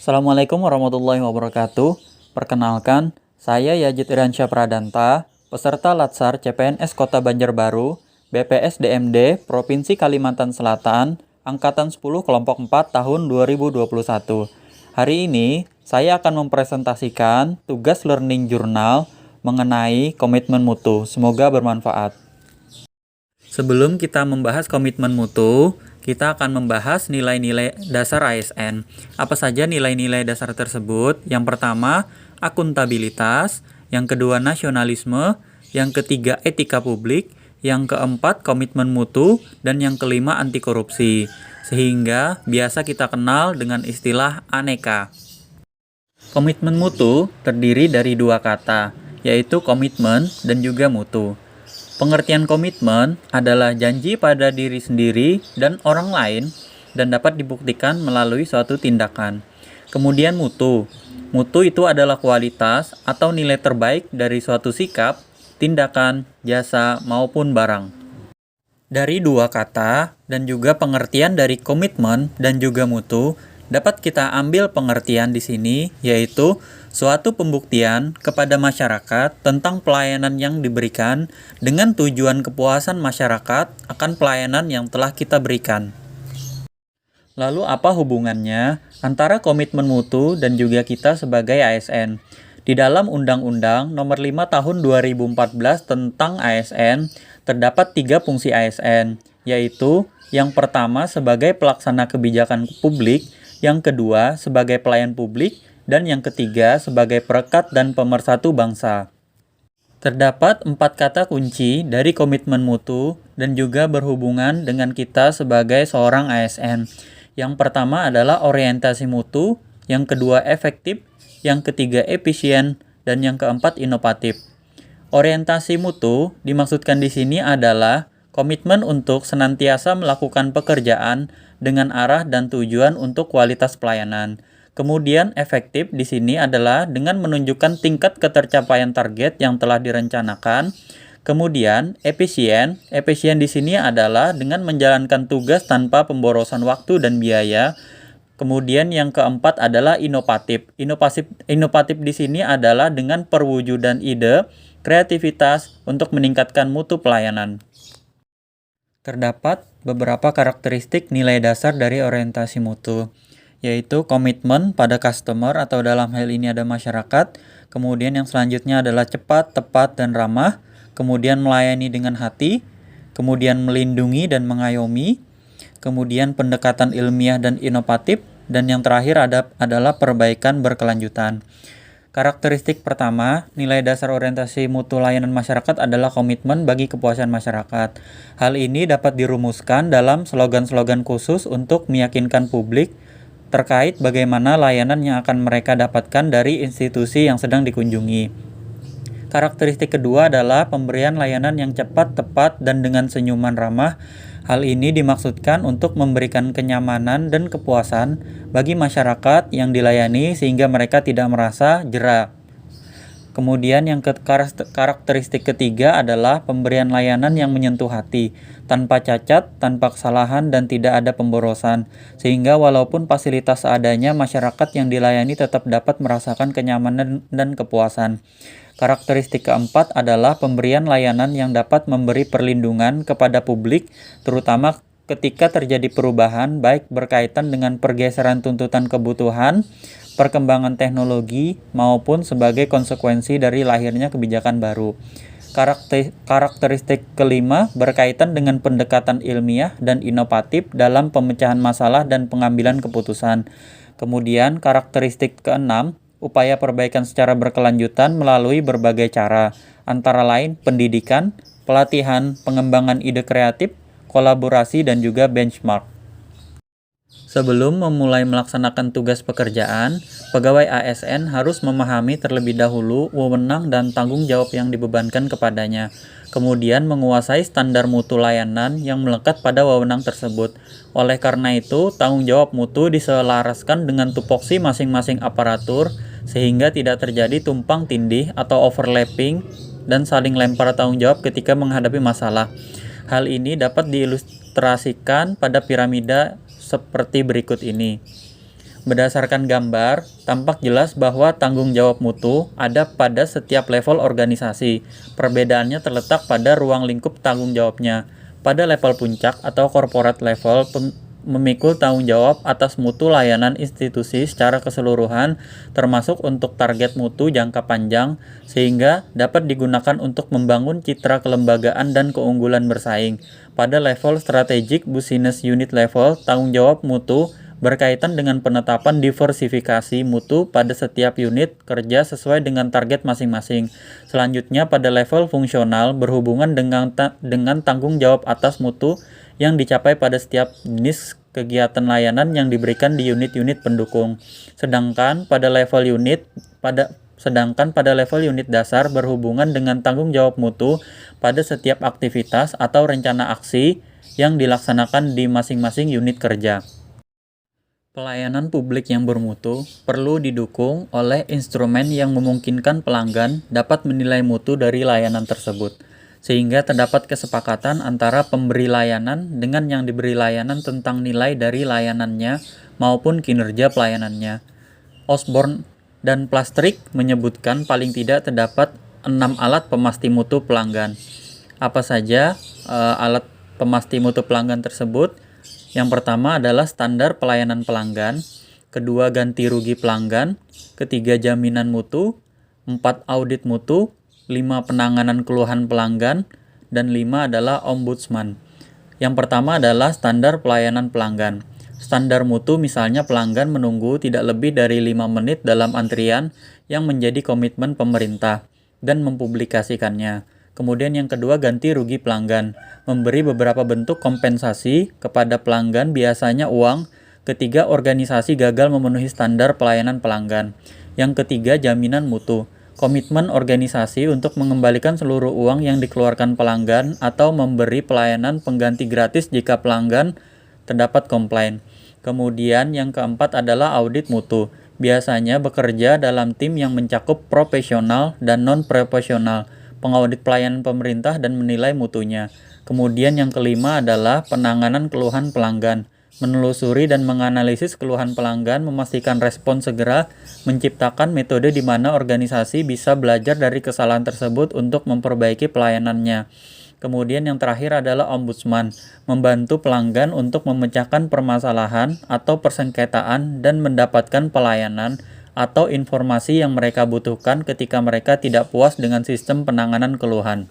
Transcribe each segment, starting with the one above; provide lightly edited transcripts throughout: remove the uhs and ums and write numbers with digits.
Assalamualaikum warahmatullahi wabarakatuh. Perkenalkan, saya Yajid Iransya Pradanta, peserta Latsar CPNS Kota Banjarbaru, BPSDMD Provinsi Kalimantan Selatan, Angkatan 10 Kelompok 4 tahun 2021. Hari ini, saya akan mempresentasikan tugas learning journal mengenai komitmen mutu. Semoga bermanfaat. Sebelum kita membahas komitmen mutu, kita akan membahas nilai-nilai dasar ASN. Apa saja nilai-nilai dasar tersebut? Yang pertama, akuntabilitas. Yang kedua, nasionalisme. Yang ketiga, etika publik. Yang keempat, komitmen mutu. Dan yang kelima, anti korupsi. Sehingga biasa kita kenal dengan istilah aneka. Komitmen mutu terdiri dari dua kata, yaitu komitmen dan juga mutu. Pengertian komitmen adalah janji pada diri sendiri dan orang lain dan dapat dibuktikan melalui suatu tindakan. Kemudian mutu. Mutu itu adalah kualitas atau nilai terbaik dari suatu sikap, tindakan, jasa, maupun barang. Dari dua kata dan juga pengertian dari komitmen dan juga mutu, dapat kita ambil pengertian di sini, yaitu suatu pembuktian kepada masyarakat tentang pelayanan yang diberikan dengan tujuan kepuasan masyarakat akan pelayanan yang telah kita berikan. Lalu apa hubungannya antara komitmen mutu dan juga kita sebagai ASN? Di dalam Undang-Undang Nomor 5 Tahun 2014 tentang ASN, terdapat 3 fungsi ASN, yaitu yang pertama sebagai pelaksana kebijakan publik, yang kedua sebagai pelayan publik, dan yang ketiga sebagai perekat dan pemersatu bangsa. Terdapat 4 kata kunci dari komitmen mutu dan juga berhubungan dengan kita sebagai seorang ASN. Yang pertama adalah orientasi mutu, yang kedua efektif, yang ketiga efisien, dan yang keempat inovatif. Orientasi mutu dimaksudkan di sini adalah komitmen untuk senantiasa melakukan pekerjaan dengan arah dan tujuan untuk kualitas pelayanan. Kemudian efektif di sini adalah dengan menunjukkan tingkat ketercapaian target yang telah direncanakan. Kemudian efisien di sini adalah dengan menjalankan tugas tanpa pemborosan waktu dan biaya. Kemudian yang keempat adalah inovatif. Inovatif di sini adalah dengan perwujudan ide, kreativitas untuk meningkatkan mutu pelayanan. Terdapat beberapa karakteristik nilai dasar dari orientasi mutu, yaitu komitmen pada customer atau dalam hal ini ada masyarakat, kemudian yang selanjutnya adalah cepat, tepat, dan ramah, kemudian melayani dengan hati, kemudian melindungi dan mengayomi, kemudian pendekatan ilmiah dan inovatif, dan yang terakhir adalah perbaikan berkelanjutan. Karakteristik pertama, nilai dasar orientasi mutu layanan masyarakat adalah komitmen bagi kepuasan masyarakat. Hal ini dapat dirumuskan dalam slogan-slogan khusus untuk meyakinkan publik terkait bagaimana layanan yang akan mereka dapatkan dari institusi yang sedang dikunjungi. Karakteristik kedua adalah pemberian layanan yang cepat, tepat, dan dengan senyuman ramah. Hal ini dimaksudkan untuk memberikan kenyamanan dan kepuasan bagi masyarakat yang dilayani sehingga mereka tidak merasa jera. Kemudian yang karakteristik ketiga adalah pemberian layanan yang menyentuh hati, tanpa cacat, tanpa kesalahan, dan tidak ada pemborosan, sehingga walaupun fasilitas seadanya, masyarakat yang dilayani tetap dapat merasakan kenyamanan dan kepuasan. Karakteristik keempat adalah pemberian layanan yang dapat memberi perlindungan kepada publik, terutama ketika terjadi perubahan, baik berkaitan dengan pergeseran tuntutan kebutuhan, perkembangan teknologi, maupun sebagai konsekuensi dari lahirnya kebijakan baru. Karakteristik kelima berkaitan dengan pendekatan ilmiah dan inovatif dalam pemecahan masalah dan pengambilan keputusan. Kemudian karakteristik keenam, upaya perbaikan secara berkelanjutan melalui berbagai cara, antara lain pendidikan, pelatihan, pengembangan ide kreatif, kolaborasi, dan juga benchmark. Sebelum memulai melaksanakan tugas pekerjaan, pegawai ASN harus memahami terlebih dahulu wewenang dan tanggung jawab yang dibebankan kepadanya, kemudian menguasai standar mutu layanan yang melekat pada wewenang tersebut. Oleh karena itu, tanggung jawab mutu diselaraskan dengan tupoksi masing-masing aparatur, sehingga tidak terjadi tumpang tindih atau overlapping dan saling lempar tanggung jawab ketika menghadapi masalah. Hal ini dapat diilustrasikan pada piramida seperti berikut ini. Berdasarkan gambar, tampak jelas bahwa tanggung jawab mutu ada pada setiap level organisasi. Perbedaannya terletak pada ruang lingkup tanggung jawabnya. Pada level puncak atau corporate level, memikul tanggung jawab atas mutu layanan institusi secara keseluruhan, termasuk untuk target mutu jangka panjang, sehingga dapat digunakan untuk membangun citra kelembagaan dan keunggulan bersaing. Pada level strategic business unit level, tanggung jawab mutu berkaitan dengan penetapan diversifikasi mutu pada setiap unit kerja sesuai dengan target masing-masing. Selanjutnya, pada level fungsional berhubungan dengan tanggung jawab atas mutu yang dicapai pada setiap jenis kegiatan layanan yang diberikan di unit-unit pendukung. Sedangkan pada level unit dasar berhubungan dengan tanggung jawab mutu pada setiap aktivitas atau rencana aksi yang dilaksanakan di masing-masing unit kerja. Pelayanan publik yang bermutu perlu didukung oleh instrumen yang memungkinkan pelanggan dapat menilai mutu dari layanan tersebut, sehingga terdapat kesepakatan antara pemberi layanan dengan yang diberi layanan tentang nilai dari layanannya maupun kinerja pelayanannya. Osborne dan Plastrick menyebutkan paling tidak terdapat 6 alat pemasti mutu pelanggan. Apa saja alat pemasti mutu pelanggan tersebut? Yang pertama adalah standar pelayanan pelanggan, kedua ganti rugi pelanggan, ketiga jaminan mutu, 4 audit mutu, 5 penanganan keluhan pelanggan, dan 5 adalah ombudsman. Yang pertama adalah standar pelayanan pelanggan. Standar mutu misalnya pelanggan menunggu tidak lebih dari 5 menit dalam antrian yang menjadi komitmen pemerintah dan mempublikasikannya. Kemudian yang kedua ganti rugi pelanggan, memberi beberapa bentuk kompensasi kepada pelanggan biasanya uang ketika organisasi gagal memenuhi standar pelayanan pelanggan. Yang ketiga jaminan mutu, komitmen organisasi untuk mengembalikan seluruh uang yang dikeluarkan pelanggan atau memberi pelayanan pengganti gratis jika pelanggan terdapat komplain. Kemudian yang keempat adalah audit mutu, biasanya bekerja dalam tim yang mencakup profesional dan non-profesional, pengaudit pelayanan pemerintah dan menilai mutunya. Kemudian yang kelima adalah penanganan keluhan pelanggan, menelusuri dan menganalisis keluhan pelanggan, memastikan respon segera, menciptakan metode di mana organisasi bisa belajar dari kesalahan tersebut untuk memperbaiki pelayanannya. Kemudian yang terakhir adalah ombudsman, membantu pelanggan untuk memecahkan permasalahan atau persengketaan dan mendapatkan pelayanan atau informasi yang mereka butuhkan ketika mereka tidak puas dengan sistem penanganan keluhan.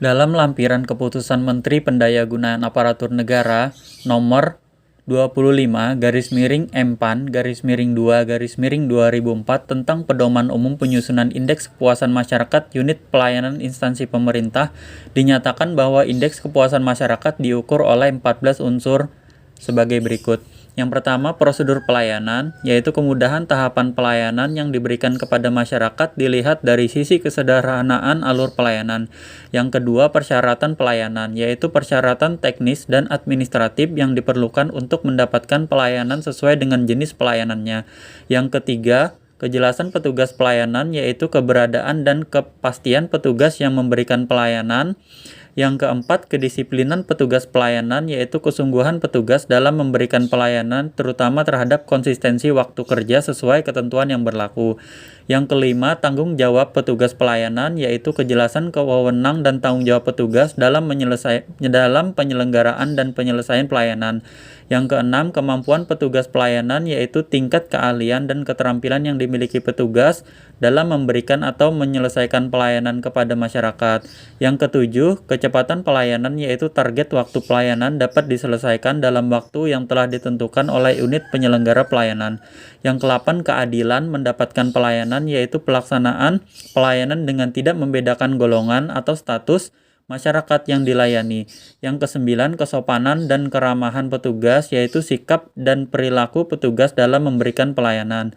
Dalam lampiran keputusan Menteri Pendayagunaan Aparatur Negara nomor 25-MPAN-2-2004 tentang Pedoman Umum Penyusunan Indeks Kepuasan Masyarakat Unit Pelayanan Instansi Pemerintah, dinyatakan bahwa indeks kepuasan masyarakat diukur oleh 14 unsur sebagai berikut. Yang pertama, prosedur pelayanan, yaitu kemudahan tahapan pelayanan yang diberikan kepada masyarakat dilihat dari sisi kesederhanaan alur pelayanan. Yang kedua, persyaratan pelayanan, yaitu persyaratan teknis dan administratif yang diperlukan untuk mendapatkan pelayanan sesuai dengan jenis pelayanannya. Yang ketiga, kejelasan petugas pelayanan, yaitu keberadaan dan kepastian petugas yang memberikan pelayanan. Yang keempat, kedisiplinan petugas pelayanan, yaitu kesungguhan petugas dalam memberikan pelayanan, terutama terhadap konsistensi waktu kerja sesuai ketentuan yang berlaku. Yang kelima, tanggung jawab petugas pelayanan, yaitu kejelasan wewenang dan tanggung jawab petugas dalam penyelenggaraan dan penyelesaian pelayanan. Yang keenam, kemampuan petugas pelayanan, yaitu tingkat keahlian dan keterampilan yang dimiliki petugas dalam memberikan atau menyelesaikan pelayanan kepada masyarakat. Yang ketujuh, kecepatan pelayanan, yaitu target waktu pelayanan dapat diselesaikan dalam waktu yang telah ditentukan oleh unit penyelenggara pelayanan. Yang kedelapan, keadilan mendapatkan pelayanan, yaitu pelaksanaan pelayanan dengan tidak membedakan golongan atau status masyarakat yang dilayani. Yang kesembilan, kesopanan dan keramahan petugas, yaitu sikap dan perilaku petugas dalam memberikan pelayanan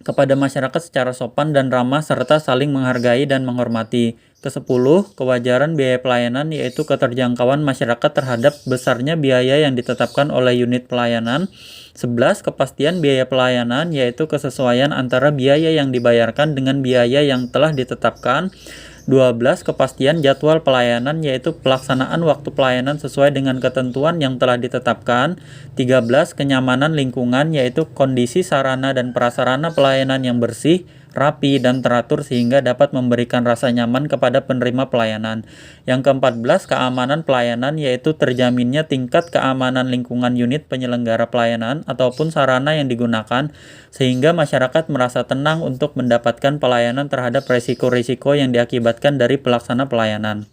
kepada masyarakat secara sopan dan ramah serta saling menghargai dan menghormati. Kesepuluh, kewajaran biaya pelayanan, yaitu keterjangkauan masyarakat terhadap besarnya biaya yang ditetapkan oleh unit pelayanan. 11, kepastian biaya pelayanan, yaitu kesesuaian antara biaya yang dibayarkan dengan biaya yang telah ditetapkan. 12. Kepastian jadwal pelayanan, yaitu pelaksanaan waktu pelayanan sesuai dengan ketentuan yang telah ditetapkan. 13. Kenyamanan lingkungan, yaitu kondisi sarana dan prasarana pelayanan yang bersih, rapi, dan teratur sehingga dapat memberikan rasa nyaman kepada penerima pelayanan. Yang ke-14, keamanan pelayanan, yaitu terjaminnya tingkat keamanan lingkungan unit penyelenggara pelayanan ataupun sarana yang digunakan sehingga masyarakat merasa tenang untuk mendapatkan pelayanan terhadap risiko-risiko yang diakibatkan dari pelaksana pelayanan.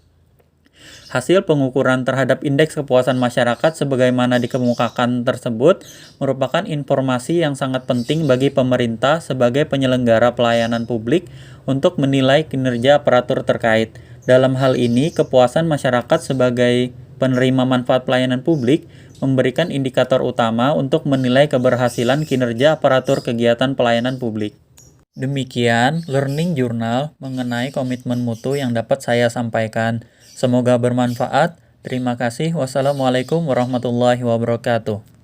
Hasil pengukuran terhadap indeks kepuasan masyarakat sebagaimana dikemukakan tersebut merupakan informasi yang sangat penting bagi pemerintah sebagai penyelenggara pelayanan publik untuk menilai kinerja aparatur terkait. Dalam hal ini, kepuasan masyarakat sebagai penerima manfaat pelayanan publik memberikan indikator utama untuk menilai keberhasilan kinerja aparatur kegiatan pelayanan publik. Demikian Learning Journal mengenai komitmen mutu yang dapat saya sampaikan. Semoga bermanfaat. Terima kasih. Wassalamualaikum warahmatullahi wabarakatuh.